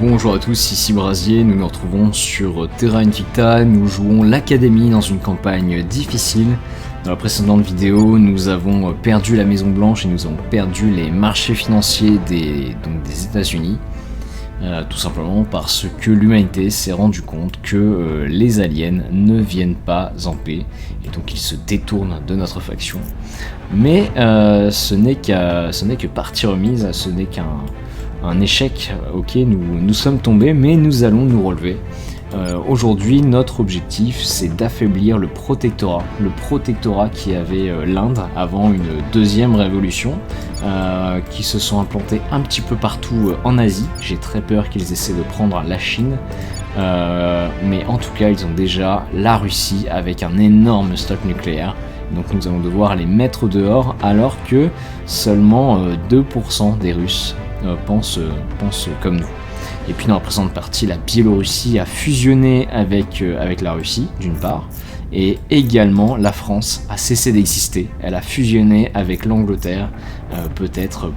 Bonjour à tous, ici Brasier, nous nous retrouvons sur Terra Invicta, nous jouons l'Académie dans une campagne difficile. Dans la précédente vidéo, nous avons perdu la Maison Blanche et nous avons perdu les marchés financiers des États-Unis. Tout simplement parce que l'humanité s'est rendu compte que les aliens ne viennent pas en paix et donc ils se détournent de notre faction. Mais ce n'est que partie remise, ce n'est qu'un échec. Ok, nous sommes tombés, mais nous allons nous relever. Aujourd'hui, notre objectif, c'est d'affaiblir le protectorat qui avait l'Inde avant une deuxième révolution, qui se sont implantés un petit peu partout en Asie. J'ai très peur qu'ils essaient de prendre la Chine, mais en tout cas, ils ont déjà la Russie avec un énorme stock nucléaire. Donc nous allons devoir les mettre dehors, alors que seulement 2% des Russes pensent comme nous. Et puis dans la présente partie, la Biélorussie a fusionné avec la Russie, d'une part, et également la France a cessé d'exister. Elle a fusionné avec l'Angleterre, peut-être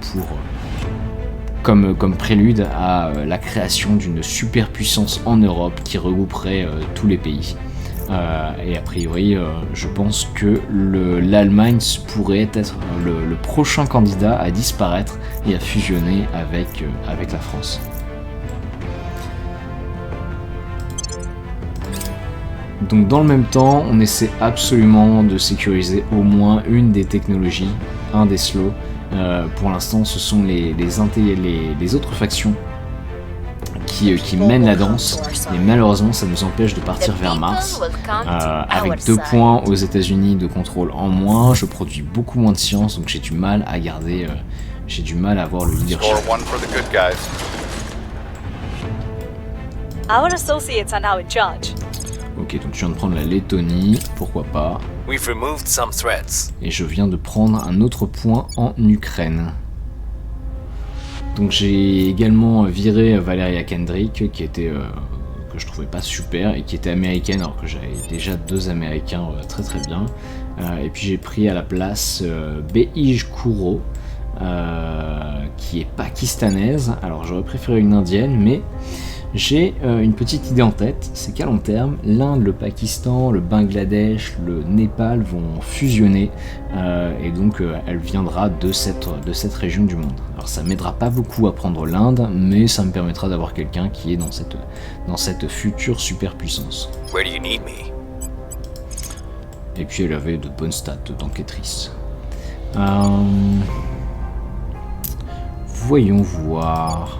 comme prélude à la création d'une superpuissance en Europe qui regrouperait tous les pays. Et a priori, je pense que l'Allemagne pourrait être le prochain candidat à disparaître et à fusionner avec la France. Donc dans le même temps, on essaie absolument de sécuriser au moins une des technologies, un des slows. Pour l'instant, ce sont les autres factions qui mènent la danse, et malheureusement ça nous empêche de partir vers Mars. Avec 2 points aux États-Unis de contrôle en moins, je produis beaucoup moins de science, donc j'ai du mal à garder, j'ai du mal à avoir le leadership. Our associates are now in charge. Ok, donc je viens de prendre la Lettonie, pourquoi pas. Et je viens de prendre un autre point en Ukraine. Donc j'ai également viré Valeria Kendrick, qui était que je trouvais pas super et qui était américaine, alors que j'avais déjà 2 américains très très bien. Et puis j'ai pris à la place Beij Kuro, qui est pakistanaise. Alors j'aurais préféré une indienne, mais j'ai une petite idée en tête, c'est qu'à long terme, l'Inde, le Pakistan, le Bangladesh, le Népal vont fusionner, et donc elle viendra de cette région du monde. Alors ça m'aidera pas beaucoup à prendre l'Inde, mais ça me permettra d'avoir quelqu'un qui est dans cette future superpuissance. Et puis elle avait de bonnes stats d'enquêtrice. Voyons voir.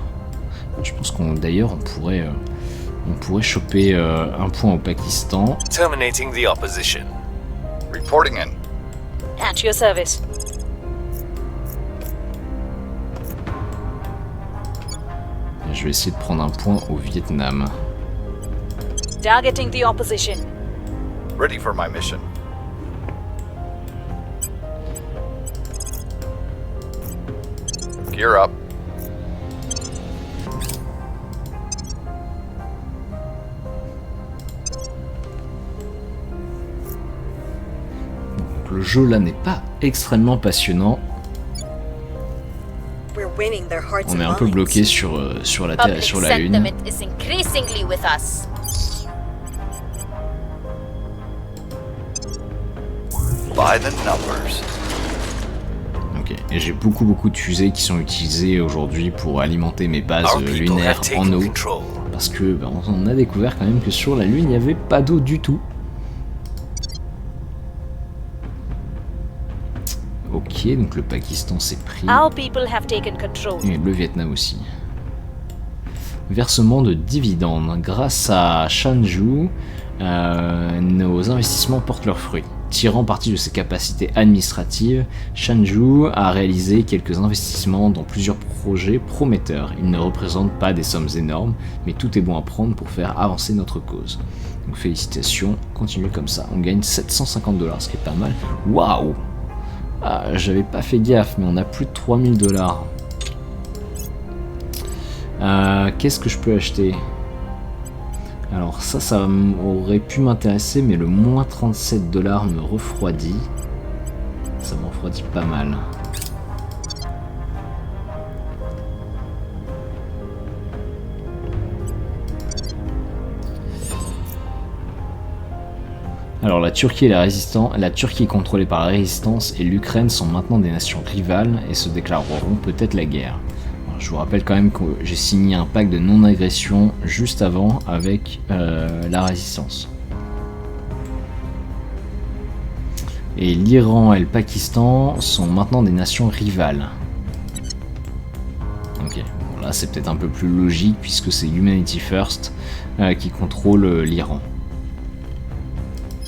Je pense qu'on pourrait choper un point au Pakistan. Terminating the opposition. Reporting in. At your service. Et je vais essayer de prendre un point au Vietnam. Targeting the opposition. Ready for my mission. Gear up. Le jeu là n'est pas extrêmement passionnant. On est un peu bloqué sur la Terre et sur la Lune. Ok, et j'ai beaucoup de fusées qui sont utilisées aujourd'hui pour alimenter mes bases lunaires en eau. Parce que on a découvert quand même que sur la Lune il n'y avait pas d'eau du tout. Ok, donc le Pakistan s'est pris. Et le Vietnam aussi. Versement de dividendes. Grâce à Shanju, nos investissements portent leurs fruits. Tirant parti de ses capacités administratives, Shanju a réalisé quelques investissements dans plusieurs projets prometteurs. Ils ne représentent pas des sommes énormes, mais tout est bon à prendre pour faire avancer notre cause. Donc félicitations, continuez comme ça. On gagne 750 $, ce qui est pas mal. Waouh! Ah, j'avais pas fait gaffe, mais on a plus de 3000 $. Qu'est-ce que je peux acheter? Alors ça aurait pu m'intéresser, mais le moins 37 $ me refroidit. Ça me refroidit pas mal. Alors la Turquie la Turquie est contrôlée par la résistance et l'Ukraine sont maintenant des nations rivales et se déclareront peut-être la guerre. Alors, je vous rappelle quand même que j'ai signé un pacte de non-agression juste avant avec la résistance. Et l'Iran et le Pakistan sont maintenant des nations rivales. Ok, bon, là c'est peut-être un peu plus logique puisque c'est Humanity First qui contrôle l'Iran.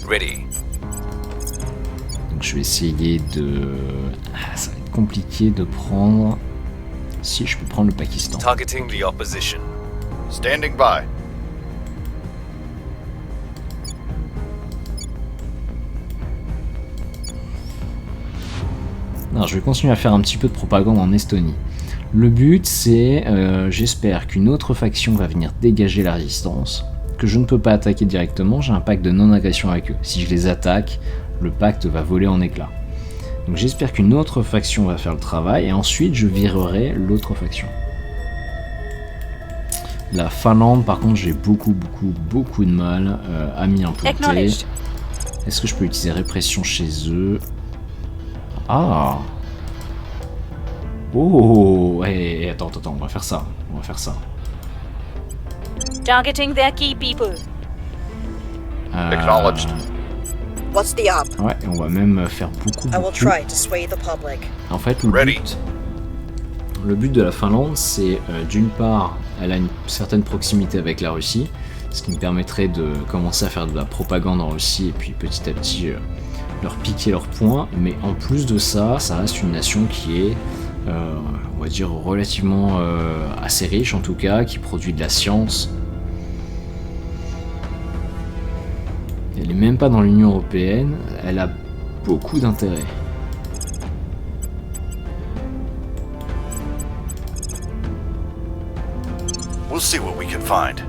Ready. Donc je vais essayer de... ça va être compliqué de prendre... Si, je peux prendre le Pakistan. Targeting the opposition. Standing by. Alors, je vais continuer à faire un petit peu de propagande en Estonie. Le but c'est, j'espère qu'une autre faction va venir dégager la résistance, que je ne peux pas attaquer directement, j'ai un pacte de non-agression avec eux. Si je les attaque, le pacte va voler en éclats. Donc j'espère qu'une autre faction va faire le travail, et ensuite je virerai l'autre faction. La Finlande, par contre, j'ai beaucoup de mal à m'y implanter. Acknowledged. Est-ce que je peux utiliser répression chez eux? Ah! Oh! Attends, on va faire ça. Targeting their key people. Acknowledged. What's the up? Ouais, et on va même faire beaucoup. I will try to sway the public. En fait, Ready. le but de la Finlande, c'est d'une part, elle a une certaine proximité avec la Russie, ce qui me permettrait de commencer à faire de la propagande en Russie et puis petit à petit leur piquer leurs points. Mais en plus de ça, ça reste une nation qui est, on va dire, relativement assez riche en tout cas, qui produit de la science. Elle n'est même pas dans l'Union Européenne, elle a beaucoup d'intérêt. We'll see what we can find.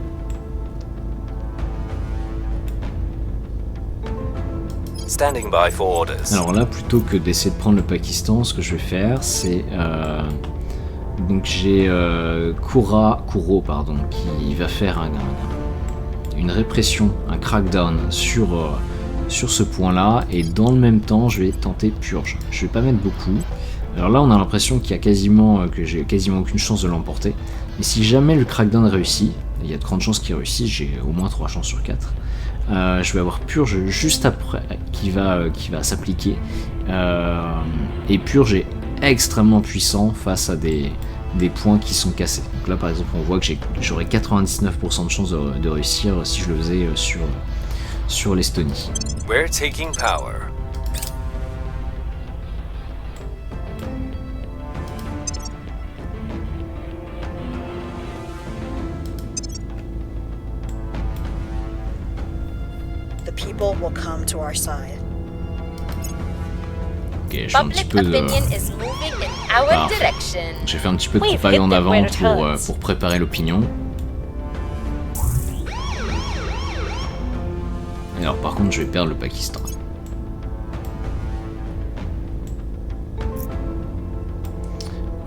Standing by for orders. Alors là, plutôt que d'essayer de prendre le Pakistan, ce que je vais faire, c'est... donc j'ai Kuro, qui va faire une répression, un crackdown sur ce point-là, et dans le même temps, je vais tenter Purge. Je vais pas mettre beaucoup. Alors là, on a l'impression que j'ai quasiment aucune chance de l'emporter. Mais si jamais le crackdown réussit, il y a de grandes chances qu'il réussisse, j'ai au moins 3 chances sur 4. Je vais avoir Purge juste après qui va s'appliquer. Et Purge est extrêmement puissant face à des points qui sont cassés. Donc là par exemple on voit que j'aurais 99% de chances de réussir si je le faisais sur l'Estonie. We're taking power. The people will come to our side. Ok, j'ai un petit peu de... J'ai fait un petit peu de propagande avant pour préparer l'opinion. Alors par contre je vais perdre le Pakistan.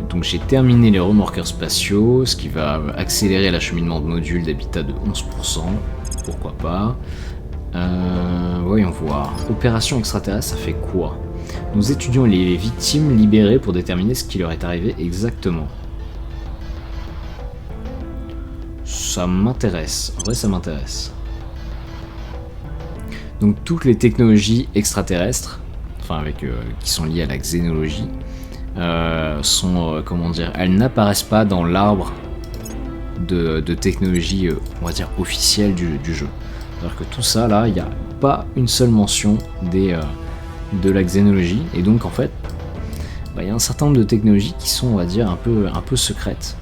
Donc j'ai terminé les remorqueurs spatiaux, ce qui va accélérer l'acheminement de modules d'habitat de 11%. Pourquoi pas. Voyons voir. Opération extraterrestre, ça fait quoi? Nous étudions les victimes libérées pour déterminer ce qui leur est arrivé exactement. Ça m'intéresse. En vrai, ça m'intéresse. Donc toutes les technologies extraterrestres, enfin qui sont liées à la xénologie, sont, comment dire, elles n'apparaissent pas dans l'arbre de technologie, on va dire, officielle du jeu. C'est-à-dire que tout ça, là, il n'y a pas une seule mention de la xénologie, et donc en fait, il y a un certain nombre de technologies qui sont, on va dire, un peu secrètes,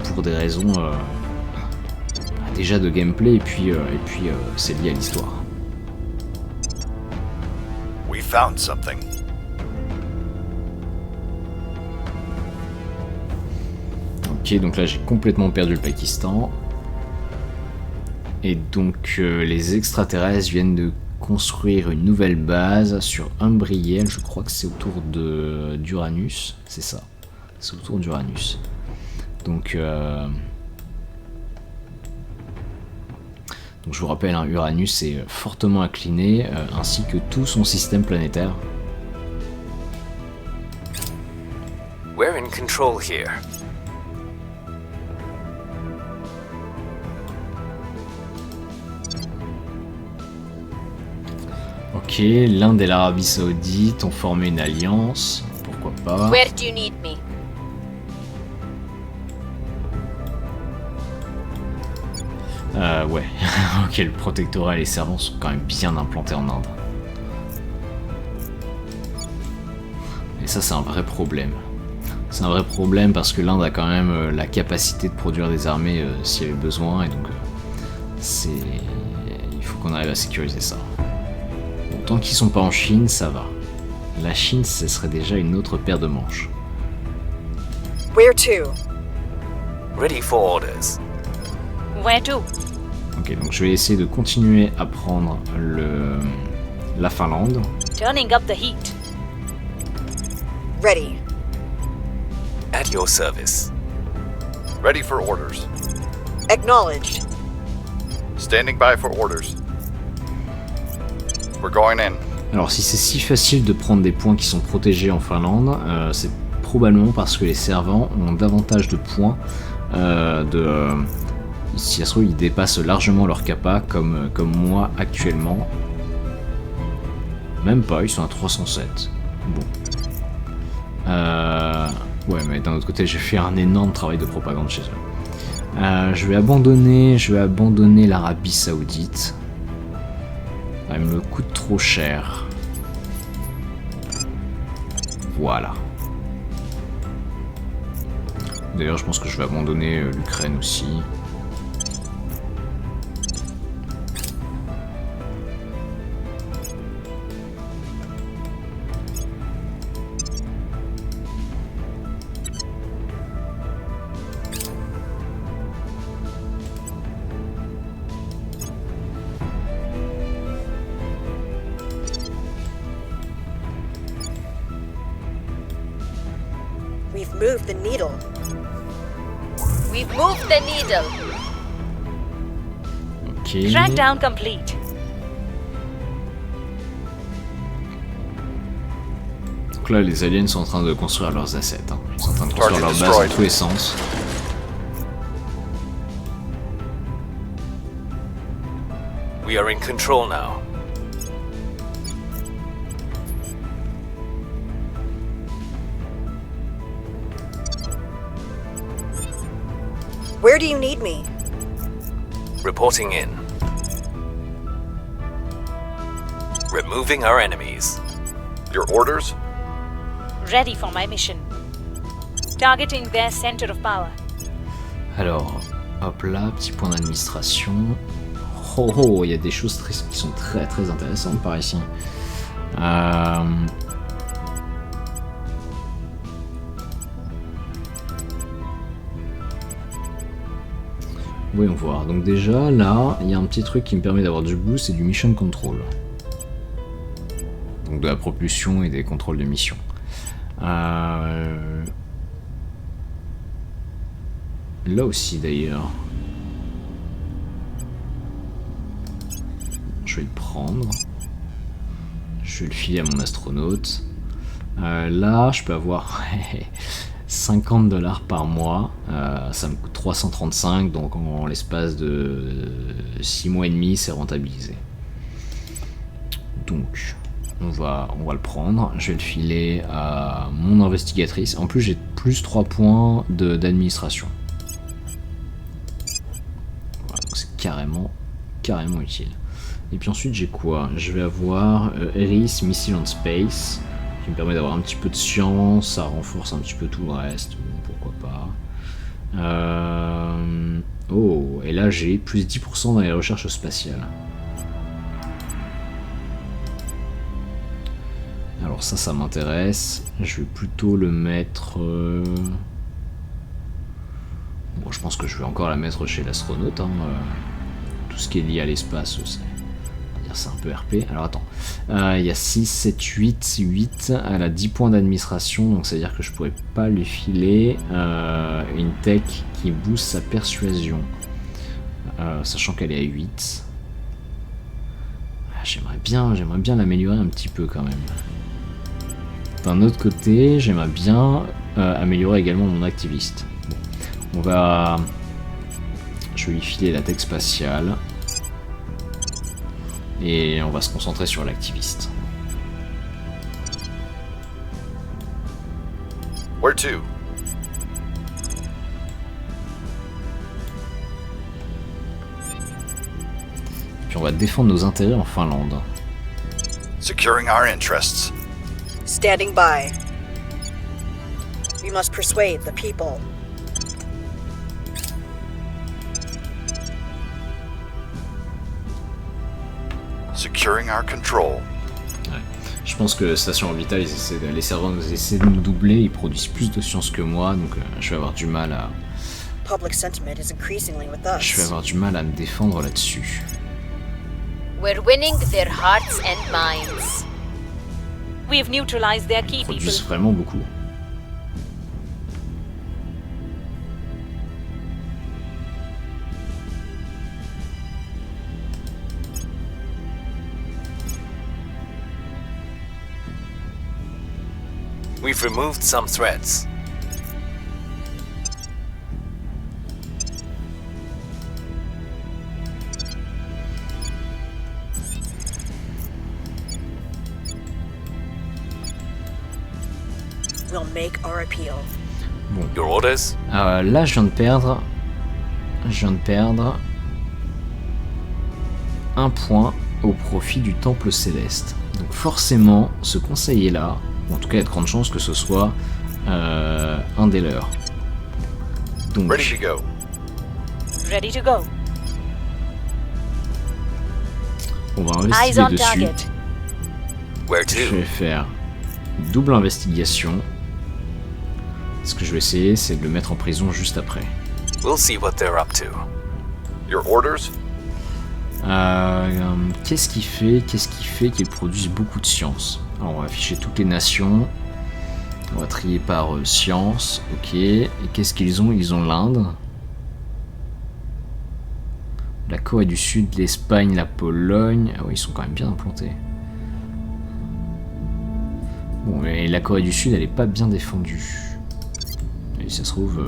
pour des raisons déjà de gameplay, et puis c'est lié à l'histoire. We found something. Ok, donc là j'ai complètement perdu le Pakistan. Et donc les extraterrestres viennent de construire une nouvelle base sur Umbriel, je crois que c'est autour d'Uranus, c'est ça, c'est autour d'Uranus. Donc Donc je vous rappelle, hein, Uranus est fortement incliné, ainsi que tout son système planétaire. We're in control here. Ok, l'Inde et l'Arabie Saoudite ont formé une alliance, pourquoi pas. Where do you need me? Ouais, ok, le protectorat et les servants sont quand même bien implantés en Inde. Et ça, c'est un vrai problème. C'est un vrai problème parce que l'Inde a quand même la capacité de produire des armées s'il y avait besoin, et donc il faut qu'on arrive à sécuriser ça. Bon, tant qu'ils sont pas en Chine, ça va. La Chine, ce serait déjà une autre paire de manches. Where to? Ready for orders. Where to? Ok, donc je vais essayer de continuer à prendre la Finlande. Turning up the heat. Ready. At your service. Ready for orders. Acknowledged. Standing by for orders. We're going in. Alors si c'est si facile de prendre des points qui sont protégés en Finlande, c'est probablement parce que les servants ont davantage de points si ça se trouve, ils dépassent largement leur capa comme moi actuellement. Même pas, ils sont à 307. Bon. Ouais, mais d'un autre côté, j'ai fait un énorme travail de propagande chez eux. Je vais abandonner l'Arabie Saoudite. Elle me coûte trop cher. Voilà. D'ailleurs, je pense que je vais abandonner l'Ukraine aussi. We've moved the needle. We've moved the needle. Ok. Track down complete. Donc là, les aliens sont en train de construire leurs assets. Hein. Ils sont en train de construire leur base dans tous les sens. We are in control now. Where do you need me? Reporting in. Removing our enemies. Your orders? Ready for my mission. Targeting their center of power. Alors, hop là, petit point d'administration. Oh oh, il y a des choses qui sont très très intéressantes par ici. Voyons voir. Donc déjà, là, il y a un petit truc qui me permet d'avoir du boost, c'est du mission control. Donc de la propulsion et des contrôles de mission. Là aussi d'ailleurs. Je vais le prendre. Je vais le filer à mon astronaute. Là, je peux avoir 50$ par mois. Ça me coûte 335, donc en l'espace de 6 mois et demi, c'est rentabilisé. Donc, on va le prendre. Je vais le filer à mon investigatrice. En plus, j'ai plus 3 points d'administration. Voilà, donc c'est carrément utile. Et puis ensuite, j'ai quoi? Je vais avoir Eris Missile on Space, qui me permet d'avoir un petit peu de science, ça renforce un petit peu tout le reste, bon, pourquoi pas. Oh, et là j'ai plus 10% dans les recherches spatiales. Alors ça m'intéresse, je vais plutôt le mettre... Bon, je pense que je vais encore la mettre chez l'astronaute, hein, tout ce qui est lié à l'espace, c'est un peu RP. Alors attends, il y a 6, 7, 8, elle a 10 points d'administration, donc c'est à dire que je pourrais pas lui filer une tech qui booste sa persuasion, sachant qu'elle est à 8. j'aimerais bien l'améliorer un petit peu quand même. D'un autre côté, j'aimerais bien améliorer également mon activiste. Bon, je vais lui filer la tech spatiale. Et on va se concentrer sur l'activiste. Where to? Puis on va défendre nos intérêts en Finlande. Securing our interests. Standing by. We must persuade the people. Securing our control. Ouais. Je pense que Station Orbitale, les serveurs essaient de nous doubler, ils produisent plus de science que moi, donc je vais avoir du mal à... Public sentiment is increasingly with Je vais us. avoir du mal à me défendre là-dessus. We're winning their hearts and minds. We've neutralized their key Ils people. produisent vraiment beaucoup. We've removed some threats. We'll make our appeal. Your orders? Là, je viens de perdre un point au profit du Temple Céleste. Donc forcément, ce conseiller-là, en tout cas, il y a de grandes chances que ce soit un des leurs. Donc, Ready to go. Ready to go. on va Eyes investiguer on dessus. target. Where Je to? vais faire double investigation. Ce que je vais essayer, c'est de le mettre en prison juste après. We'll see what they're up to. Your orders? Qu'est-ce qui fait qu'ils produisent beaucoup de science? Alors, on va afficher toutes les nations. On va trier par science. Ok. Et qu'est-ce qu'ils ont? Ils ont l'Inde, la Corée du Sud, l'Espagne, la Pologne. Ah oui, ils sont quand même bien implantés. Bon, mais la Corée du Sud, elle est pas bien défendue. Et ça se trouve...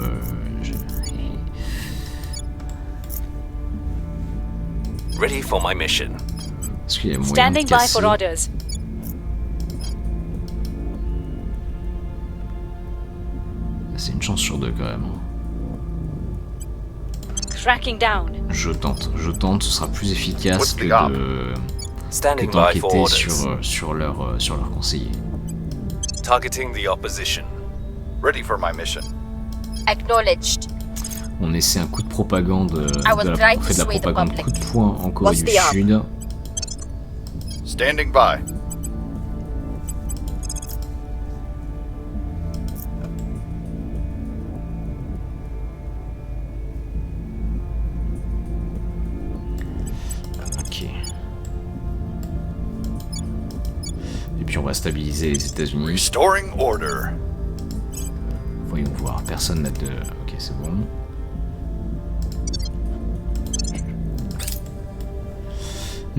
Ready for my mission. Est-ce qu'il y a moyen de Standing by casser? for orders. C'est une chance sur deux quand même. Tracking down. Je tente, ce sera plus efficace What's que the op? Standing by for d'enquêter orders. sur leur conseiller. Targeting the opposition. Ready for my mission. Acknowledged. On essaie un coup de propagande, will try to on fait de la sway the propagande public. coup de poing en Corée What's du the op? Sud. Standing by. Ok. Et puis on va stabiliser les États-Unis. Restoring order. Voyons voir, personne n'a de... Ok, c'est bon.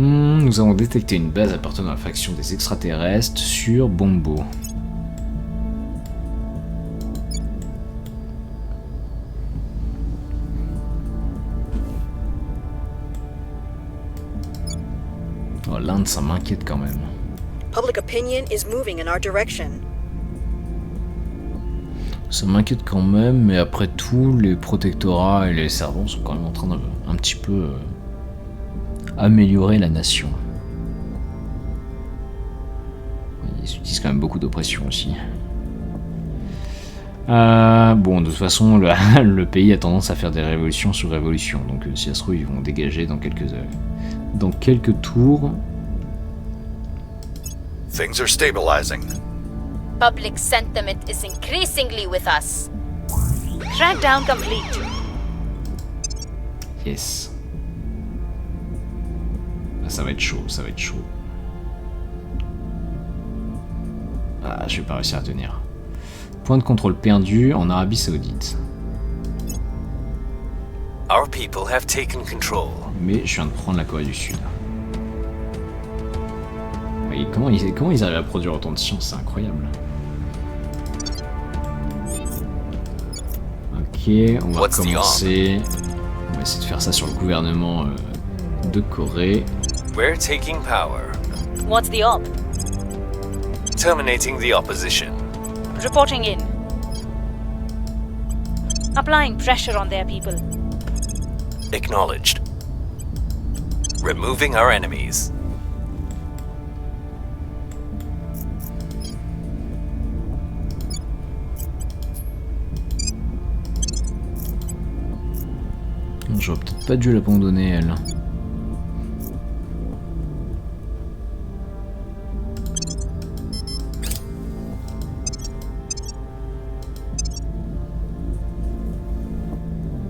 Nous avons détecté une base appartenant à la faction des extraterrestres sur Bombo. Oh, l'Inde, ça m'inquiète quand même. Public opinion is moving in our direction. Ça m'inquiète quand même, mais après tout, les protectorats et les servants sont quand même en train de un petit peu améliorer la nation. Ils utilisent quand même beaucoup d'oppression aussi. Bon, de toute façon, le pays a tendance à faire des révolutions sur révolutions, donc si ça se trouve, ils vont dégager dans quelques tours. Things are stabilizing. Public sentiment is increasingly with us. Crackdown complete. Yes. Ah, ça va être chaud, ça va être chaud. Ah, je vais pas réussir à tenir. Point de contrôle perdu en Arabie Saoudite. Our people have taken control. Mais je viens de prendre la Corée du Sud. Et comment ils arrivent à produire autant de science, c'est incroyable. Ok, on va commencer. On va essayer de faire ça sur le gouvernement de Corée. We're taking power. What's the op? Terminating the opposition. Reporting in. Applying pressure on their people. Acknowledged. Removing our enemies. J'aurais peut-être pas dû l'abandonner, elle.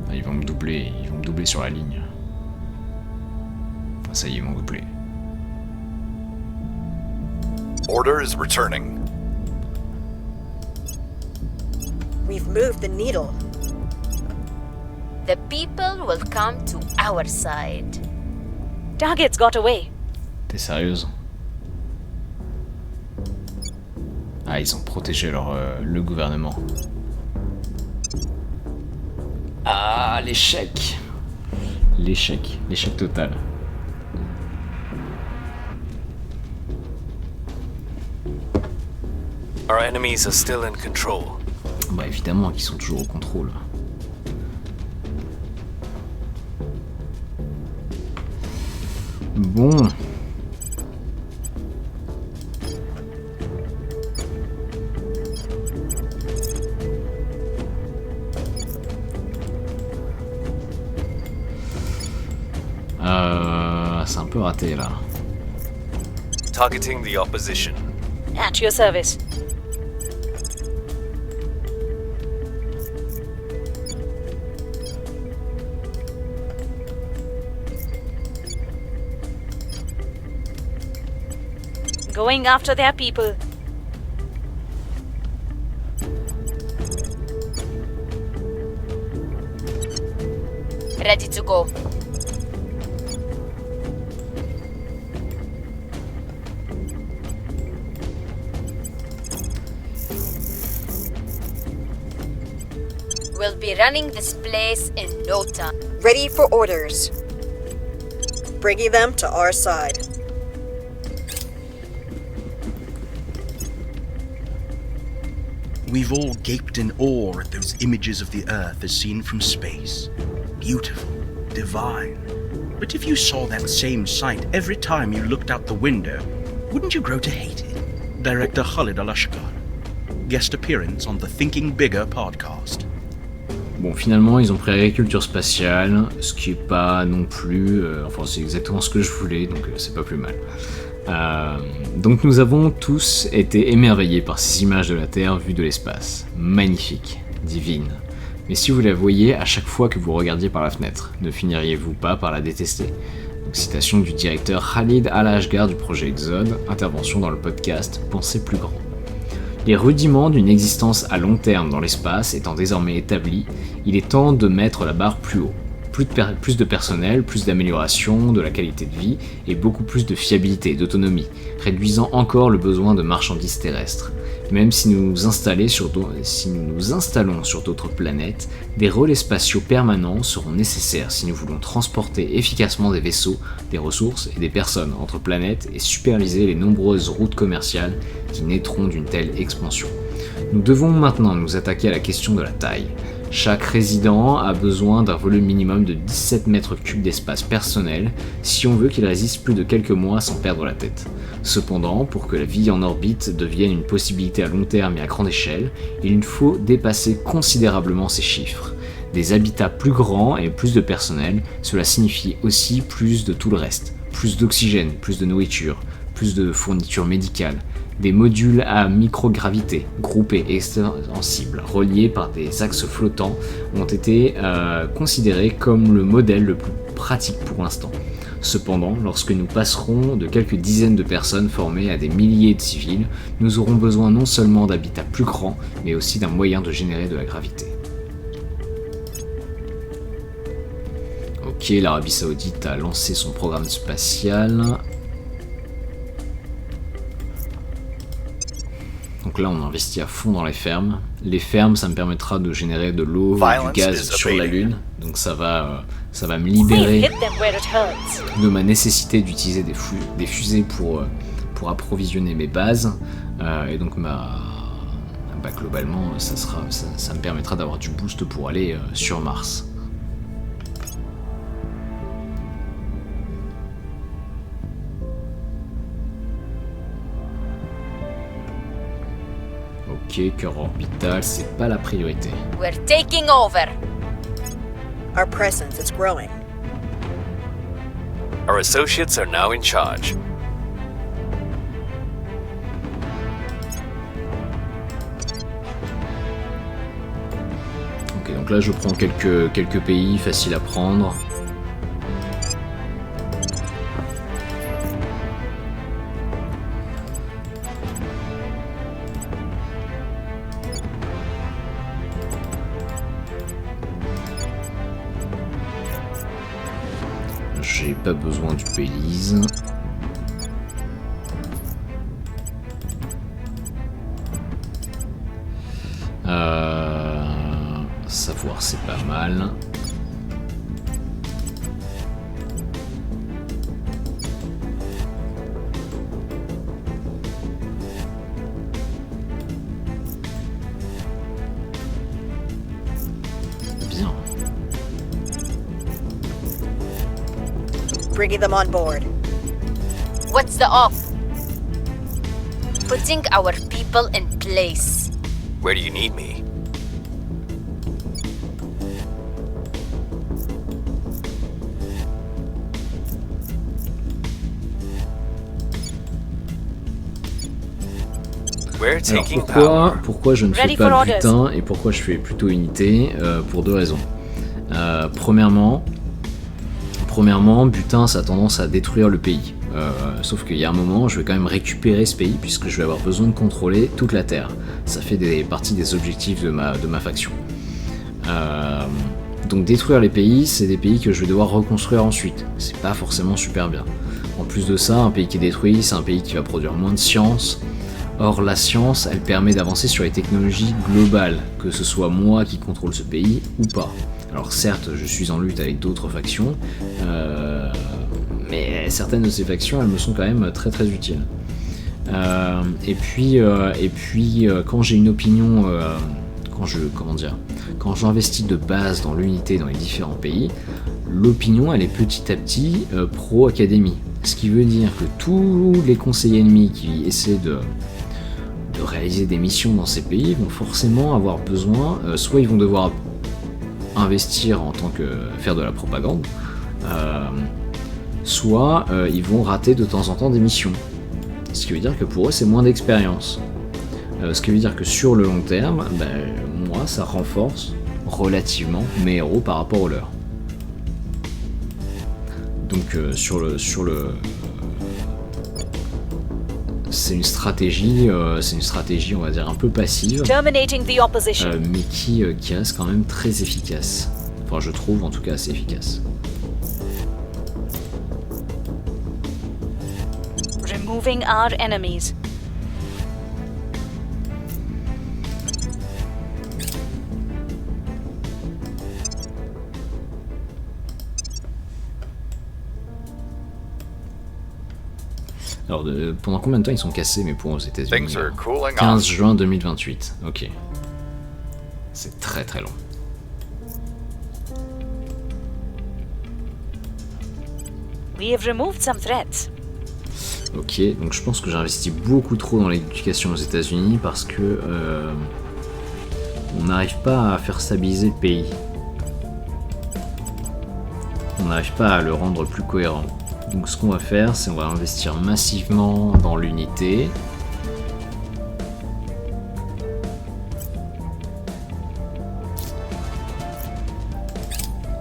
Ah, ils vont me doubler sur la ligne. Ah, ça y est, ils m'ont doublé. Order is returning. We've moved the needle. The people will come to our side. Targets got away. T'es sérieuse? Ah, ils ont protégé le gouvernement. Ah, l'échec. L'échec total. Our enemies are still in control. Bah évidemment qu'ils sont toujours au contrôle. Bon. C'est un peu raté là. Targeting the opposition. At your service. Going after their people. Ready to go. We'll be running this place in no time. Ready for orders. Bringing them to our side. We've all gaped in awe at those images of the Earth as seen from space. Beautiful, divine. But if you saw that same sight every time you looked out the window, wouldn't you grow to hate it? Director Khalid Al-Ashqar. Guest appearance on the Thinking Bigger podcast. Bon, finalement, ils ont pris l'agriculture spatiale, ce qui est pas non plus... enfin, c'est exactement ce que je voulais, donc c'est pas plus mal. Donc nous avons tous été émerveillés par ces images de la Terre vues de l'espace. Magnifique, divine. Mais si vous la voyiez à chaque fois que vous regardiez par la fenêtre, ne finiriez-vous pas par la détester? Donc, citation du directeur Khalid Al-Ashqar du projet Exode, intervention dans le podcast Penser plus grand. Les rudiments d'une existence à long terme dans l'espace étant désormais établis, il est temps de mettre la barre plus haut. Plus de personnel, plus d'amélioration de la qualité de vie et beaucoup plus de fiabilité et d'autonomie, réduisant encore le besoin de marchandises terrestres. Même si nous nous installons sur d'autres planètes, des relais spatiaux permanents seront nécessaires si nous voulons transporter efficacement des vaisseaux, des ressources et des personnes entre planètes et superviser les nombreuses routes commerciales qui naîtront d'une telle expansion. Nous devons maintenant nous attaquer à la question de la taille. Chaque résident a besoin d'un volume minimum de 17 mètres cubes d'espace personnel si on veut qu'il résiste plus de quelques mois sans perdre la tête. Cependant, pour que la vie en orbite devienne une possibilité à long terme et à grande échelle, il faut dépasser considérablement ces chiffres. Des habitats plus grands et plus de personnel, cela signifie aussi plus de tout le reste. Plus d'oxygène, plus de nourriture, plus de fournitures médicales. Des modules à microgravité, groupés et extensibles, reliés par des axes flottants, ont été considérés comme le modèle le plus pratique pour l'instant. Cependant, lorsque nous passerons de quelques dizaines de personnes formées à des milliers de civils, nous aurons besoin non seulement d'habitats plus grands, mais aussi d'un moyen de générer de la gravité. Ok, l'Arabie Saoudite a lancé son programme spatial. Donc là, on investit à fond dans les fermes. Les fermes, ça me permettra de générer de l'eau et du Violence gaz is sur la abating. Lune. Donc ça va me We've libérer hit them where it hurts. de ma nécessité d'utiliser des fusées pour approvisionner mes bases. Et donc globalement, ça me permettra d'avoir du boost pour aller sur Mars. Ok, cœur orbital, c'est pas la priorité. We're taking over. Our presence is growing. Our associates are now in charge. Ok, donc là je prends quelques pays faciles à prendre. J'ai pas besoin du Belize. Savoir c'est pas mal. Bien. Bringing them on board. What's the op? Putting our people in place. Where do you need me? We're Alors taking power. pourquoi je ne fais Ready pas for orders. butin et pourquoi je fais plutôt unité pour deux raisons. Premièrement, butin ça a tendance à détruire le pays. Sauf qu'il y a un moment, je vais quand même récupérer ce pays puisque je vais avoir besoin de contrôler toute la Terre. Ça fait partie des objectifs de ma faction. Donc détruire les pays, c'est des pays que je vais devoir reconstruire ensuite. C'est pas forcément super bien. En plus de ça, un pays qui est détruit, c'est un pays qui va produire moins de science. Or, la science, elle permet d'avancer sur les technologies globales, que ce soit moi qui contrôle ce pays ou pas. Alors certes, je suis en lutte avec d'autres factions, mais certaines de ces factions, elles me sont quand même très très utiles. Et puis, quand j'ai une opinion, quand j'investis de base dans l'unité dans les différents pays, l'opinion, elle est petit à petit pro-académie. Ce qui veut dire que tous les conseillers ennemis qui essaient de réaliser des missions dans ces pays vont forcément avoir besoin, soit ils vont devoir investir en tant que faire de la propagande, soit ils vont rater de temps en temps des missions. Ce qui veut dire que pour eux c'est moins d'expérience. Ce qui veut dire que sur le long terme, moi ça renforce relativement mes héros par rapport aux leurs. Donc c'est une stratégie, on va dire un peu passive, Terminating the opposition. mais qui reste quand même très efficace. Enfin, je trouve en tout cas assez efficace. Removing our enemies. Alors, pendant combien de temps ils sont cassés, mes points aux États-Unis? Things are cooling 15 off. juin 2028. Ok. C'est très très long. We have removed some threats. Ok, donc je pense que j'investis beaucoup trop dans l'éducation aux États-Unis parce que on n'arrive pas à faire stabiliser le pays. On n'arrive pas à le rendre plus cohérent. Donc ce qu'on va faire, c'est on va investir massivement dans l'unité.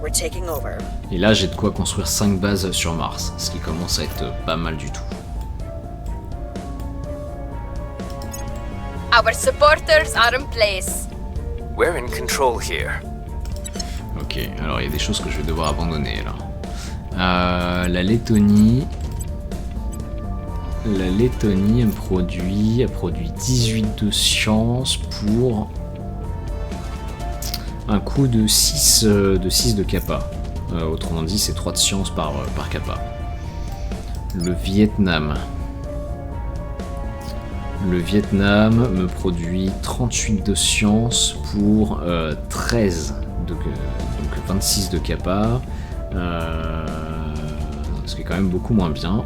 We're taking over. Et là, j'ai de quoi construire 5 bases sur Mars, ce qui commence à être pas mal du tout. Our supporters are in place. We're in control here. Ok, alors il y a des choses que je vais devoir abandonner là. La Lettonie. la Lettonie a produit 18 de science pour un coût de 6 de kappa. Autrement dit, c'est 3 de science par kappa. Le Vietnam me produit 38 de science pour 13, donc 26 de kappa, ce qui est quand même beaucoup moins bien.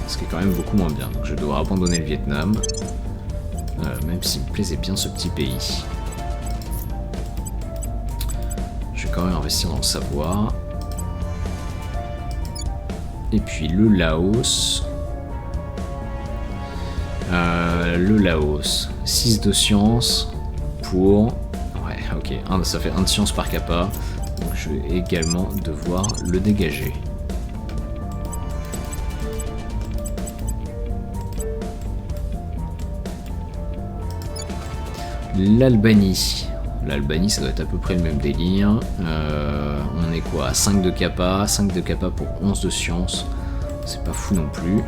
Donc je dois abandonner le Vietnam, même s'il me plaisait bien ce petit pays. Je vais quand même investir dans le savoir. Et puis le Laos. 6 de science pour... Ouais, ok, ça fait 1 de science par kappa. Donc je vais également devoir le dégager. L'Albanie, ça doit être à peu près le même délire. On est quoi, 5 de kappa pour 11 de science. C'est pas fou non plus.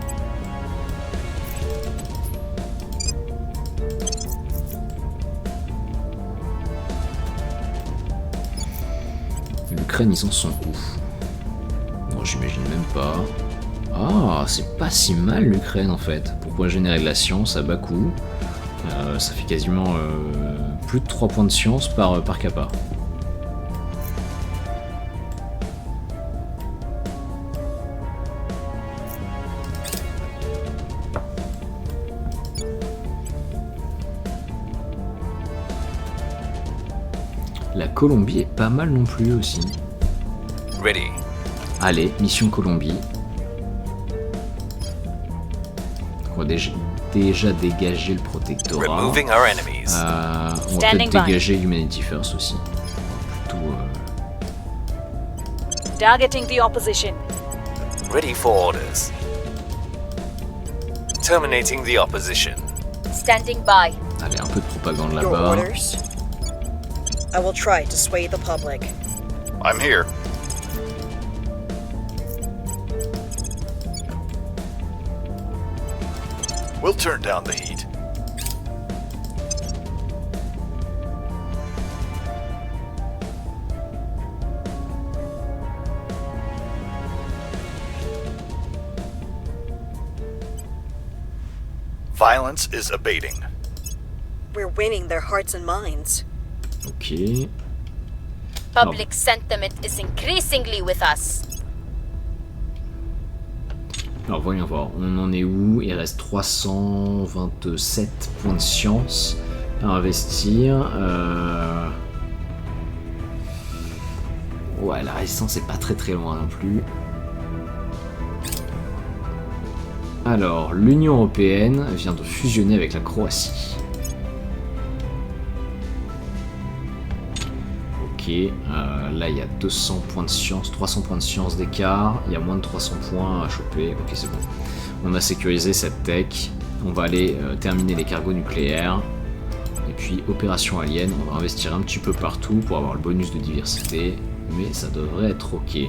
L'Ukraine, ils en sont où? Bon, j'imagine même pas. Ah, c'est pas si mal l'Ukraine en fait. Pourquoi générer de la science à bas coût? Ça fait quasiment plus de 3 points de science par kappa. La Colombie est pas mal non plus aussi. Ready. Allez, mission Colombie. On va déjà dégager le protectorat. Removing our enemies. On va peut-être dégager Humanity First aussi. Plutôt. Targeting the opposition. Ready for orders. Terminating the opposition. Standing by. Allez, un peu de propagande Your là-bas. orders? I will try to sway the public. I'm here. We'll turn down the heat. Violence is abating. We're winning their hearts and minds. Ok. Public sentiment is increasingly with us. Alors voyons voir, on en est où? Il reste 327 points de science à investir. Ouais, la résistance est pas très loin non plus. Alors, l'Union Européenne vient de fusionner avec la Croatie. Ok, là il y a 200 points de science, 300 points de science d'écart, il y a moins de 300 points à choper, ok c'est bon. On a sécurisé cette tech, on va aller terminer les cargos nucléaires, et puis opération alien, on va investir un petit peu partout pour avoir le bonus de diversité, mais ça devrait être ok.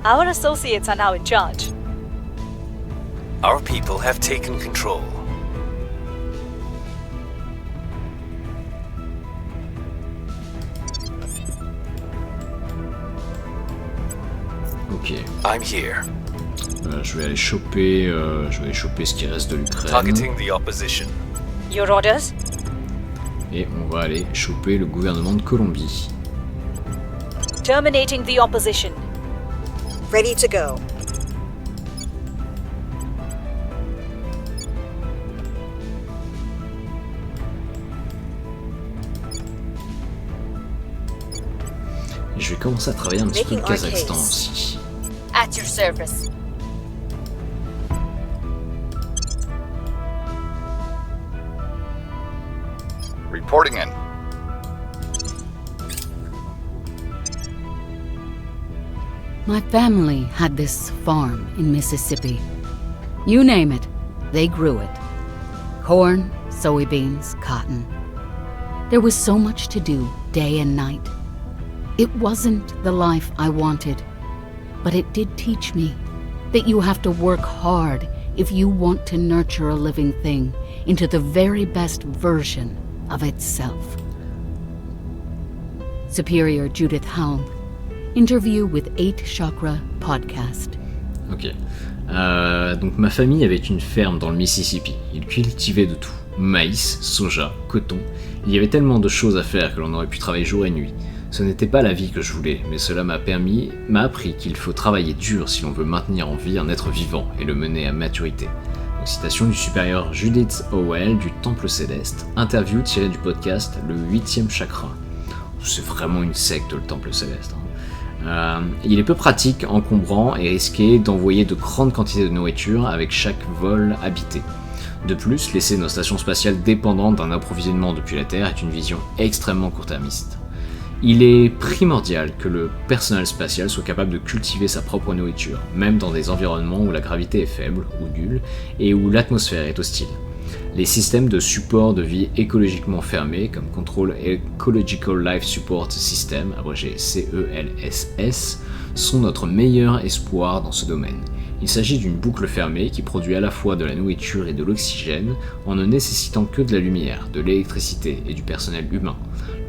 Our associates are now in charge. Our people have taken control. Ok. I'm here. Je vais aller choper ce qui reste de l'Ukraine. Targeting the opposition. Your orders? Et on va aller choper le gouvernement de Colombie. Terminating the opposition. Ready to go. Et je vais commencer à travailler un petit peu le Kazakhstan aussi. At your service. Reporting in. My family had this farm in Mississippi. You name it, they grew it. Corn, soybeans, cotton. There was so much to do, day and night. It wasn't the life I wanted, but it did teach me. that you have to work hard if you want to nurture a living thing into the very best version of itself. Superior Judith Howell, interview with 8 Chakra Podcast. Ok. Donc ma famille avait une ferme dans le Mississippi. Ils cultivaient de tout. Maïs, soja, coton. Il y avait tellement de choses à faire que l'on aurait pu travailler jour et nuit. Ce n'était pas la vie que je voulais, mais cela m'a appris qu'il faut travailler dur si l'on veut maintenir en vie un être vivant et le mener à maturité. Donc, citation du supérieur Judith Howell du Temple Céleste, interview tirée du podcast Le 8e Chakra. C'est vraiment une secte, le Temple Céleste. Il est peu pratique, encombrant et risqué d'envoyer de grandes quantités de nourriture avec chaque vol habité. De plus, laisser nos stations spatiales dépendantes d'un approvisionnement depuis la Terre est une vision extrêmement court-termiste. Il est primordial que le personnel spatial soit capable de cultiver sa propre nourriture, même dans des environnements où la gravité est faible ou nulle et où l'atmosphère est hostile. Les systèmes de support de vie écologiquement fermés, comme Control Ecological Life Support System, abrégé CELSS, sont notre meilleur espoir dans ce domaine. Il s'agit d'une boucle fermée qui produit à la fois de la nourriture et de l'oxygène en ne nécessitant que de la lumière, de l'électricité et du personnel humain.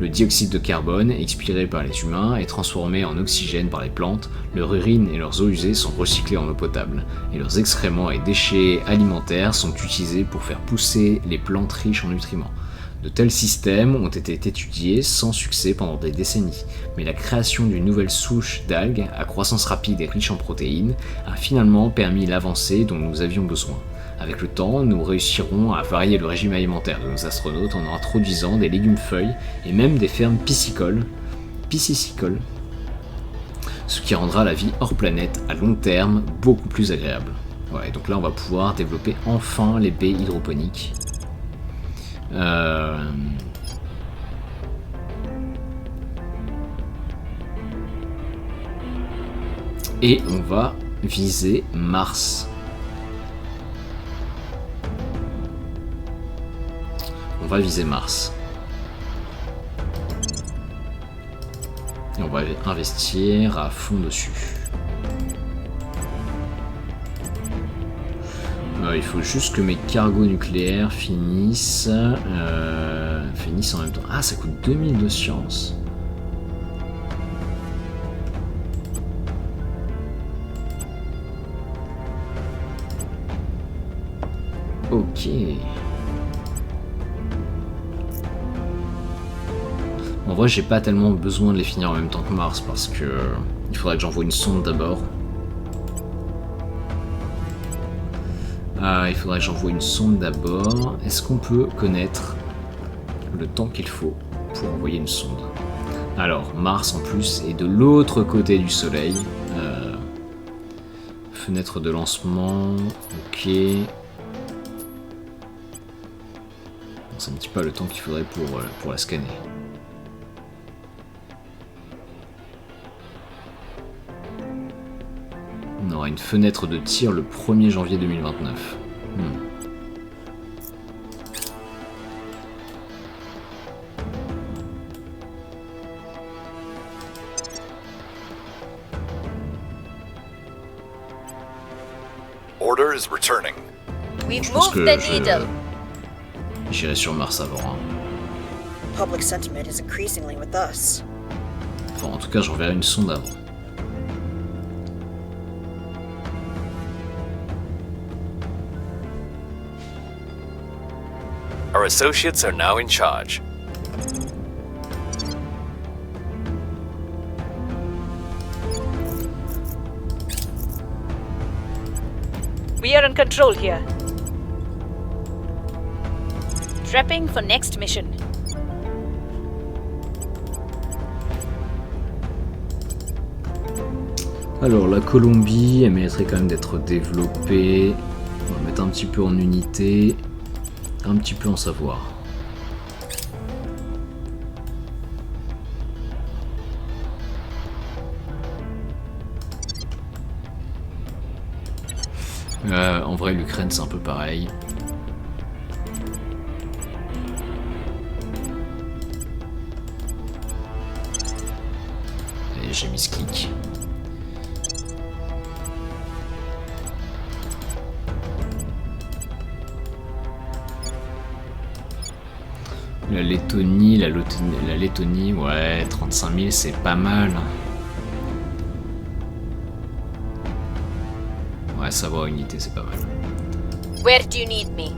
Le dioxyde de carbone, expiré par les humains, est transformé en oxygène par les plantes, leur urine et leurs eaux usées sont recyclés en eau potable, et leurs excréments et déchets alimentaires sont utilisés pour faire pousser les plantes riches en nutriments. De tels systèmes ont été étudiés sans succès pendant des décennies, mais la création d'une nouvelle souche d'algues à croissance rapide et riche en protéines a finalement permis l'avancée dont nous avions besoin. Avec le temps, nous réussirons à varier le régime alimentaire de nos astronautes en introduisant des légumes-feuilles et même des fermes piscicoles, ce qui rendra la vie hors planète à long terme beaucoup plus agréable. Ouais, donc là on va pouvoir développer enfin les baies hydroponiques. Et on va viser Mars. On va viser Mars. Et on va investir à fond dessus. Il faut juste que mes cargos nucléaires finissent en même temps. Ah, ça coûte 2000 de science. Ok. En vrai, j'ai pas tellement besoin de les finir en même temps que Mars parce que il faudrait que j'envoie une sonde d'abord. Il faudrait que j'envoie une sonde d'abord. Est-ce qu'on peut connaître le temps qu'il faut pour envoyer une sonde? Alors, Mars en plus est de l'autre côté du Soleil. Fenêtre de lancement. Ok. Bon, ça me dit pas le temps qu'il faudrait pour la scanner. On aura une fenêtre de tir le 1er janvier 2029. Order is returning. We've Je pense moved que the needle. j'irai sur Mars avant. Public sentiment is increasingly with us. Enfin, en tout cas, j'enverrai une sonde avant. Our associates are now in charge. We are in control here. Prepping for next mission. Alors, la Colombie, elle mériterait quand même d'être développée. On va mettre un petit peu en unité, un petit peu en savoir. En vrai, l'Ukraine, c'est un peu pareil. Et j'ai mis ce clic. La Lettonie, ouais, 35 000, c'est pas mal. Ouais, ça va, unité, c'est pas mal. Where do you need me?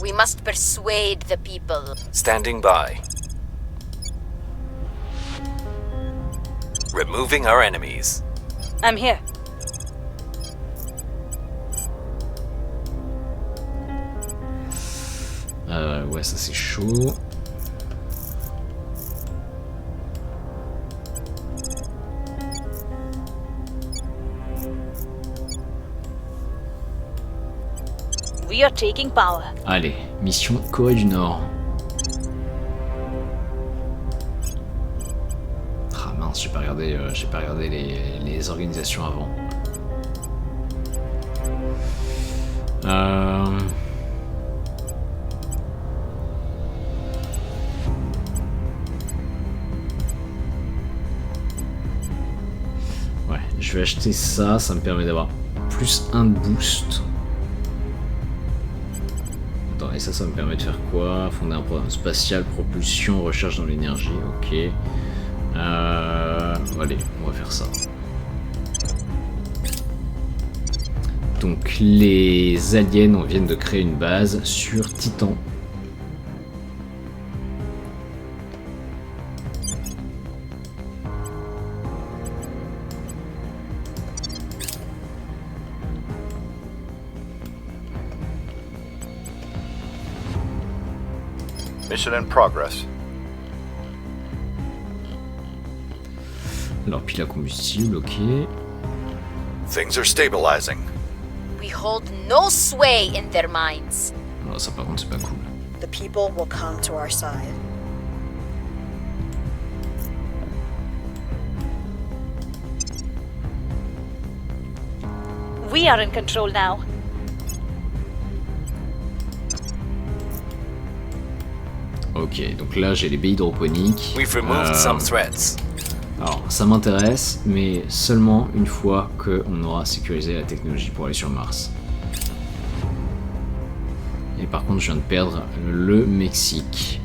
We must persuade the people. Standing by. Removing our enemies. I'm here. Ouais, ça c'est chaud. We are taking power. Allez, mission Corée du Nord. Ah mince, j'ai pas regardé les organisations avant. Ouais, je vais acheter ça, ça me permet d'avoir plus 1 de boost. Attends, et ça me permet de faire quoi? Fonder un programme spatial, propulsion, recherche dans l'énergie, ok. Allez, on va faire ça. Donc les aliens viennent de créer une base sur Titan. Mission in progress. Alors pile à combustible, ok. Things are stabilizing. We hold no sway in their minds. Alors ça par contre c'est pas cool. The people will come to our side. We are in control now. Ok, donc là j'ai les baies hydroponiques. We've removed some threats. Alors ça m'intéresse, mais seulement une fois qu'on aura sécurisé la technologie pour aller sur Mars. Et par contre je viens de perdre le Mexique.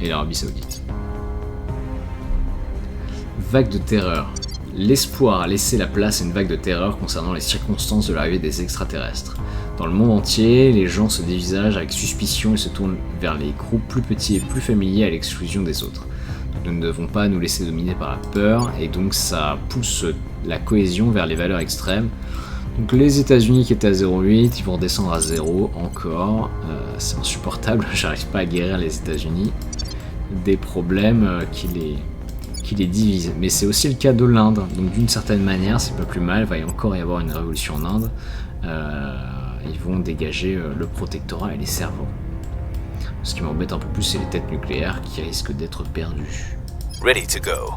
Et l'Arabie Saoudite. Vague de terreur. L'espoir a laissé la place à une vague de terreur concernant les circonstances de l'arrivée des extraterrestres. Dans le monde entier, les gens se dévisagent avec suspicion et se tournent vers les groupes plus petits et plus familiers à l'exclusion des autres. Nous ne devons pas nous laisser dominer par la peur, et donc ça pousse la cohésion vers les valeurs extrêmes. Donc les États-Unis qui étaient à 0,8, ils vont redescendre à 0 encore. C'est insupportable, j'arrive pas à guérir les États-Unis des problèmes qui les divisent. Mais c'est aussi le cas de l'Inde, donc d'une certaine manière c'est pas plus mal, il va y encore y avoir une révolution en Inde. Ils vont dégager le protectorat et les cerveaux. Ce qui m'embête un peu plus, c'est les têtes nucléaires qui risquent d'être perdues. Ready to go.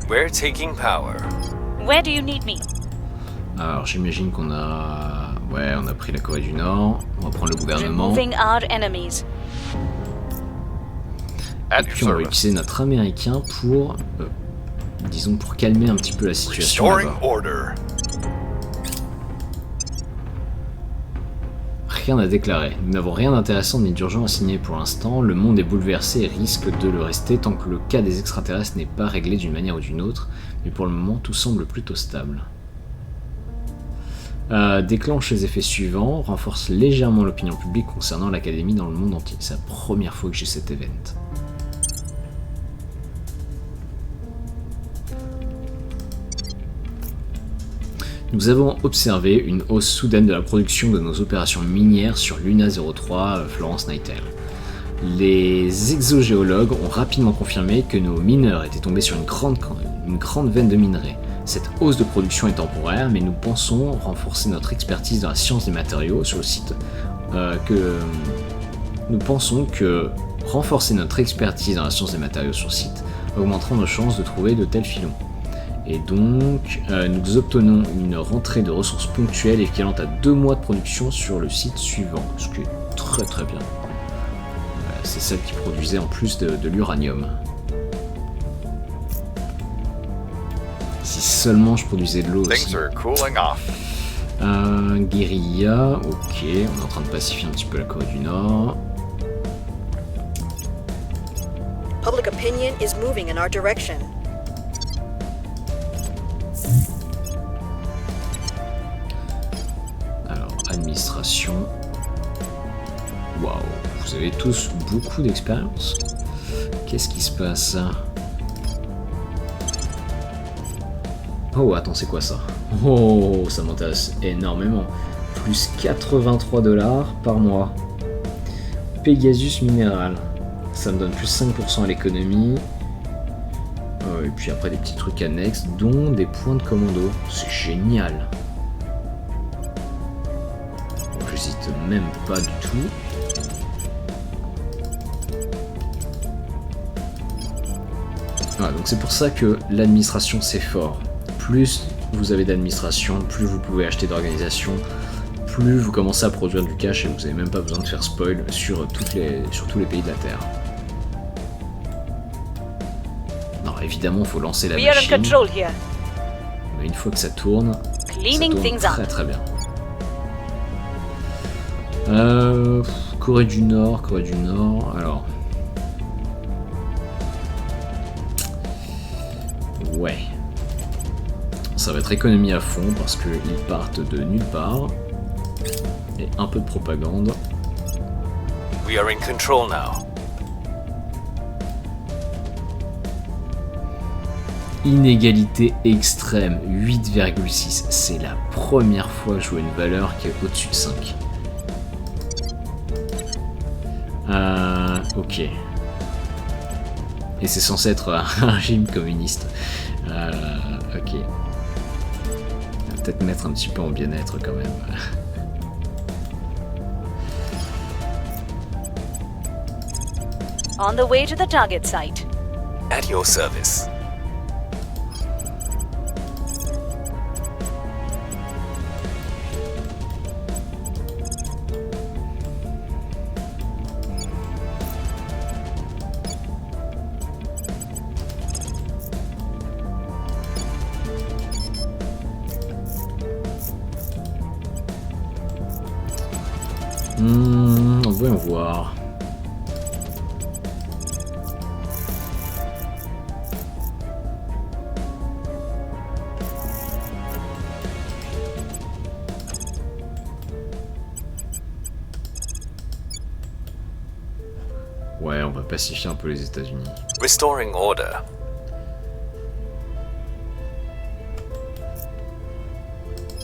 We're taking power. Where do you need me? Alors j'imagine qu'on a... Ouais, on a pris la Corée du Nord, on va prendre le gouvernement. Removing our enemies. Et puis on va utiliser notre américain pour, disons, pour calmer un petit peu la situation Restoring là-bas. order. Rien à déclarer. Nous n'avons rien d'intéressant ni d'urgent à signer pour l'instant. Le monde est bouleversé et risque de le rester tant que le cas des extraterrestres n'est pas réglé d'une manière ou d'une autre. Mais pour le moment, tout semble plutôt stable. Déclenche les effets suivants. Renforce légèrement l'opinion publique concernant l'académie dans le monde entier. C'est la première fois que j'ai cet event. Nous avons observé une hausse soudaine de la production de nos opérations minières sur Luna 03 Florence Nightingale. Les exogéologues ont rapidement confirmé que nos mineurs étaient tombés sur une grande veine de minerais. Cette hausse de production est temporaire, mais nous pensons renforcer notre expertise dans la science des matériaux sur le site. Nous pensons que renforcer notre expertise dans la science des matériaux sur le site augmentera nos chances de trouver de tels filons. Et donc, nous obtenons une rentrée de ressources ponctuelles équivalente à 2 mois de production sur le site suivant, ce qui est très très bien. C'est celle qui produisait en plus de l'uranium. Si seulement je produisais de l'eau aussi. Things are cooling off. Guérilla, ok, on est en train de pacifier un petit peu la Corée du Nord. Public opinion is moving in our direction. Alors, administration. Waouh, vous avez tous beaucoup d'expérience. Qu'est-ce qui se passe? Oh, attends, c'est quoi ça? Oh, ça m'intéresse énormément. Plus 83 $ par mois. Pegasus Minéral. Ça me donne plus 5% à l'économie. Et puis après des petits trucs annexes, dont des points de commando. C'est génial. Bon, j'hésite même pas du tout. Voilà, donc c'est pour ça que l'administration c'est fort. Plus vous avez d'administration, plus vous pouvez acheter d'organisation, plus vous commencez à produire du cash et vous n'avez même pas besoin de faire spoil sur tous les pays de la Terre. Non, évidemment, il faut lancer la We are in machine. control here. Mais une fois que ça tourne, Cleaning ça tourne things up. très très bien. Corée du Nord, alors... Ouais. Ça va être économie à fond parce qu'ils partent de nulle part. Et un peu de propagande. We are in control now. Inégalité extrême, 8,6. C'est la première fois que je vois une valeur qui est au-dessus de 5. Ok. Et c'est censé être un régime communiste. Ok. On va peut-être mettre un petit peu en bien-être quand même. On the way to the target site. At your service. Voyons voir. Ouais, on va pacifier un peu les États-Unis. Restoring order.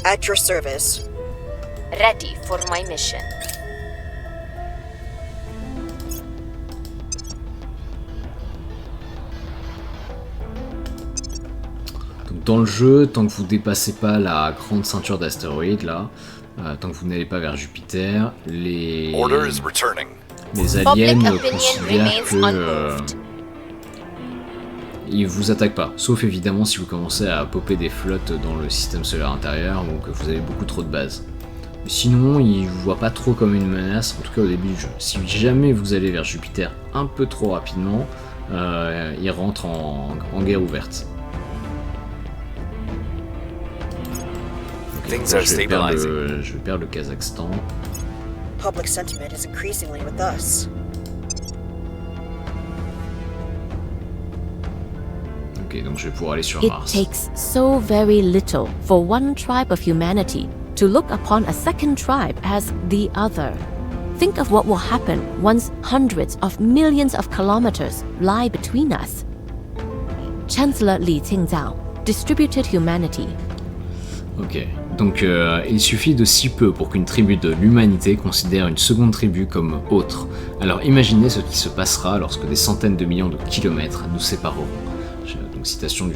At your service. Ready for my mission. Donc dans le jeu, tant que vous dépassez pas la grande ceinture d'astéroïdes là, tant que vous n'allez pas vers Jupiter, les Order is returning. aliens Public opinion considèrent que remains unmoved. ils vous attaquent pas, sauf évidemment si vous commencez à popper des flottes dans le système solaire intérieur ou que vous avez beaucoup trop de bases. Mais sinon, ils vous voient pas trop comme une menace, en tout cas au début du jeu. Si jamais vous allez vers Jupiter un peu trop rapidement, ils rentrent en guerre ouverte. Okay, Things are je vais perdre stabilizing. je vais perdre le Kazakhstan. Public sentiment is increasingly with us. Ok, donc je vais pouvoir aller sur It Mars. takes so very little for one tribe of humanity to look upon a second tribe as the other. Think of what will happen once hundreds of millions of kilometers lie between us. Chancellor Li Qingzhao, Distributed Humanity. Ok, donc il suffit de si peu pour qu'une tribu de l'humanité considère une seconde tribu comme autre. Alors imaginez ce qui se passera lorsque des centaines de millions de kilomètres nous sépareront. Donc citation de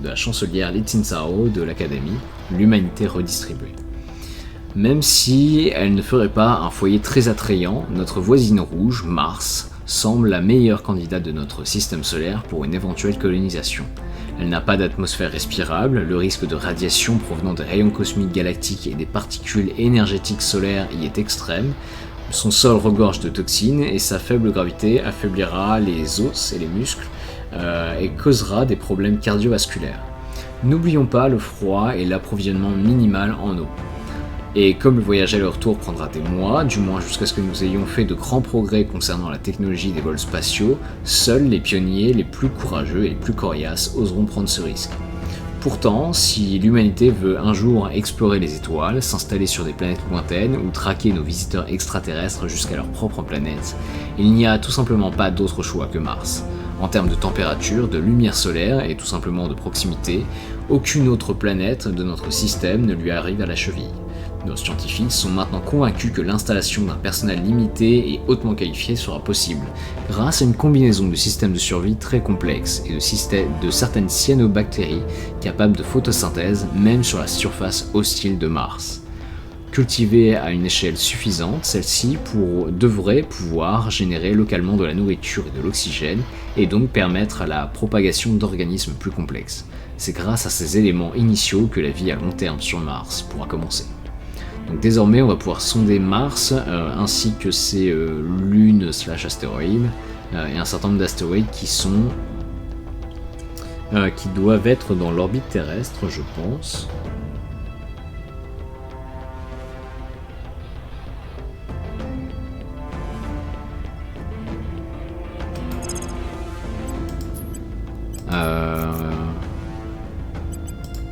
la chancelière Li Qingzhao de l'Académie, l'humanité redistribuée. Même si elle ne ferait pas un foyer très attrayant, notre voisine rouge, Mars, semble la meilleure candidate de notre système solaire pour une éventuelle colonisation. Elle n'a pas d'atmosphère respirable, le risque de radiation provenant des rayons cosmiques galactiques et des particules énergétiques solaires y est extrême. Son sol regorge de toxines et sa faible gravité affaiblira les os et les muscles et causera des problèmes cardiovasculaires. N'oublions pas le froid et l'approvisionnement minimal en eau. Et comme le voyage aller-retour prendra des mois, du moins jusqu'à ce que nous ayons fait de grands progrès concernant la technologie des vols spatiaux, seuls les pionniers les plus courageux et les plus coriaces oseront prendre ce risque. Pourtant, si l'humanité veut un jour explorer les étoiles, s'installer sur des planètes lointaines ou traquer nos visiteurs extraterrestres jusqu'à leur propre planète, il n'y a tout simplement pas d'autre choix que Mars. En termes de température, de lumière solaire et tout simplement de proximité, aucune autre planète de notre système ne lui arrive à la cheville. Nos scientifiques sont maintenant convaincus que l'installation d'un personnel limité et hautement qualifié sera possible, grâce à une combinaison de systèmes de survie très complexes et de certaines cyanobactéries capables de photosynthèse même sur la surface hostile de Mars. Cultivées à une échelle suffisante, celles-ci devraient pouvoir générer localement de la nourriture et de l'oxygène et donc permettre la propagation d'organismes plus complexes. C'est grâce à ces éléments initiaux que la vie à long terme sur Mars pourra commencer. Donc désormais on va pouvoir sonder Mars ainsi que ses lunes/astéroïdes et un certain nombre d'astéroïdes qui doivent être dans l'orbite terrestre, je pense.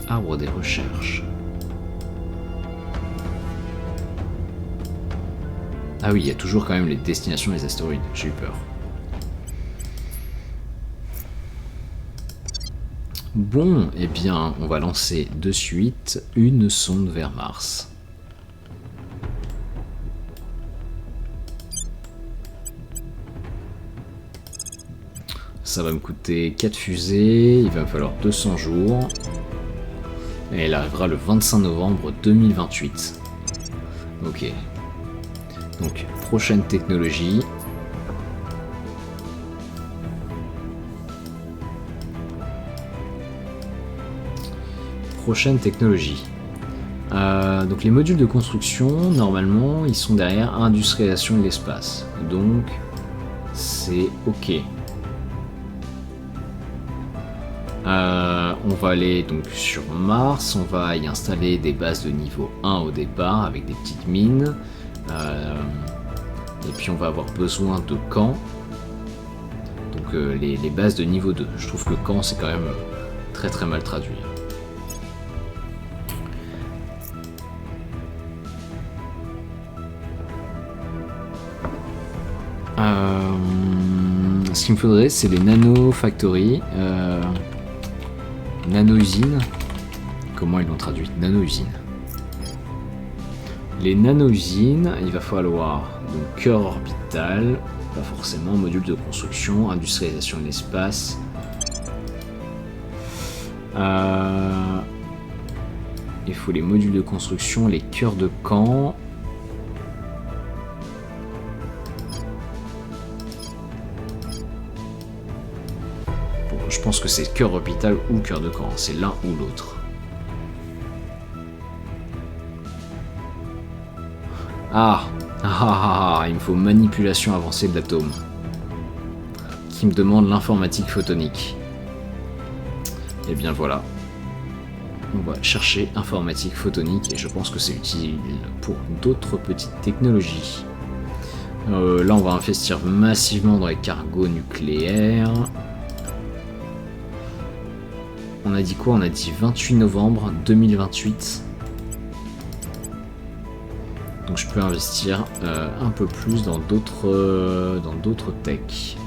Arbre des recherches. Ah oui, il y a toujours quand même les destinations des astéroïdes, j'ai eu peur. Bon, eh bien, on va lancer de suite une sonde vers Mars. Ça va me coûter 4 fusées, il va me falloir 200 jours. Et elle arrivera le 25 novembre 2028. Ok. Donc, prochaine technologie. Prochaine technologie. Donc les modules de construction, normalement, ils sont derrière industrialisation de l'espace. Donc, c'est ok. On va aller donc sur Mars, on va y installer des bases de niveau 1 au départ avec des petites mines. Et puis on va avoir besoin de camps. Donc les bases de niveau 2. Je trouve que camp c'est quand même très très mal traduit. Ce qu'il me faudrait c'est les nano factories. Nano-usines. Comment ils l'ont traduit? Nano-usines. Les nano-usines, il va falloir donc cœur orbital, pas forcément, module de construction, industrialisation de l'espace. Il faut les modules de construction, les cœurs de camp. Je pense que c'est cœur orbital ou cœur de camp, c'est l'un ou l'autre. Il me faut manipulation avancée de l'atome. Qui me demande l'informatique photonique. Et bien voilà. On va chercher informatique photonique et je pense que c'est utile pour d'autres petites technologies. Là on va investir massivement dans les cargos nucléaires. On a dit quoi? On a dit 28 novembre 2028. Donc je peux investir un peu plus dans d'autres techs.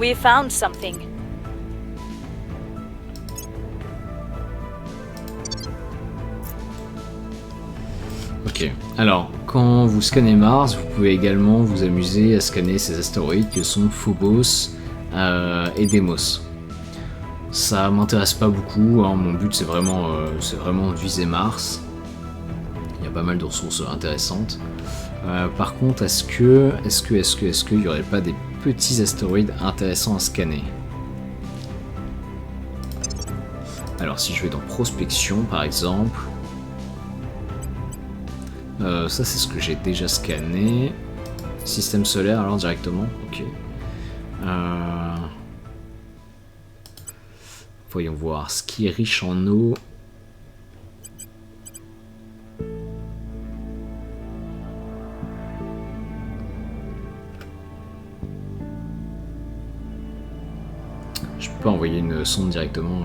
We found something. Ok, alors quand vous scannez Mars, vous pouvez également vous amuser à scanner ces astéroïdes que sont Phobos et Deimos. Ça m'intéresse pas beaucoup, hein. Mon but c'est vraiment de viser Mars. Il y a pas mal de ressources intéressantes. Par contre, est-ce qu'il y aurait pas des petits astéroïdes intéressants à scanner? Alors si je vais dans prospection par exemple, ça c'est ce que j'ai déjà scanné. Système solaire alors directement, ok. Voyons voir, ce qui est riche en eau. Je peux pas envoyer une sonde directement.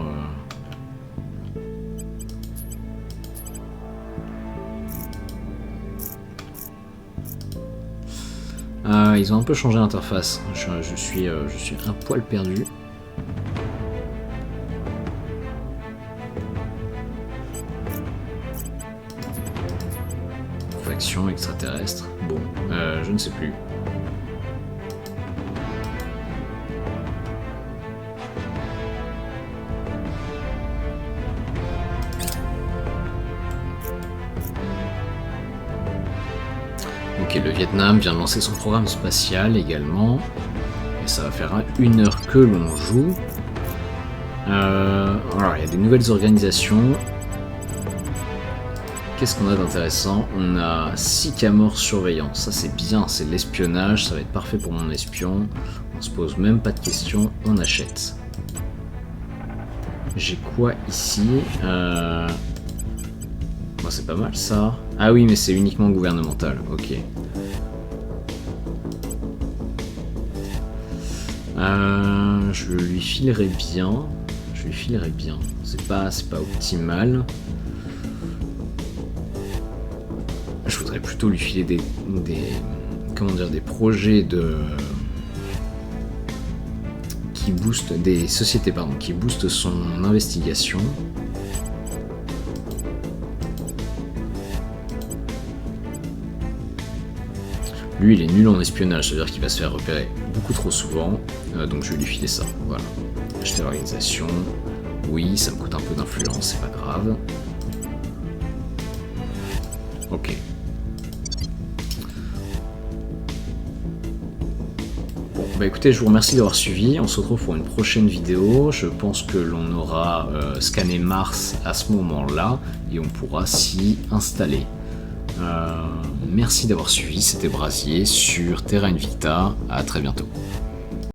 Ils ont un peu changé l'interface. Je suis un poil perdu. Faction extraterrestre. Bon, je ne sais plus. Ok, le Vietnam vient de lancer son programme spatial également. Et ça va faire 1 heure que l'on joue. Alors, il y a des nouvelles organisations. Qu'est-ce qu'on a d'intéressant? On a Sycamore surveillant. Ça c'est bien, c'est l'espionnage. Ça va être parfait pour mon espion. On se pose même pas de questions, on achète. J'ai quoi ici? Bon, c'est pas mal ça. Ah oui, mais c'est uniquement gouvernemental, ok. Je lui filerai bien. C'est pas optimal. Je voudrais plutôt lui filer des projets qui boostent des sociétés qui boostent son investigation. Lui, il est nul en espionnage, c'est-à-dire qu'il va se faire repérer beaucoup trop souvent, donc je vais lui filer ça. Voilà. Acheter l'organisation. Oui, ça me coûte un peu d'influence, c'est pas grave. Ok. Bon, bah écoutez, je vous remercie d'avoir suivi. On se retrouve pour une prochaine vidéo. Je pense que l'on aura scanné Mars à ce moment-là et on pourra s'y installer. Merci d'avoir suivi, c'était Brasier sur Terra Invicta, à très bientôt.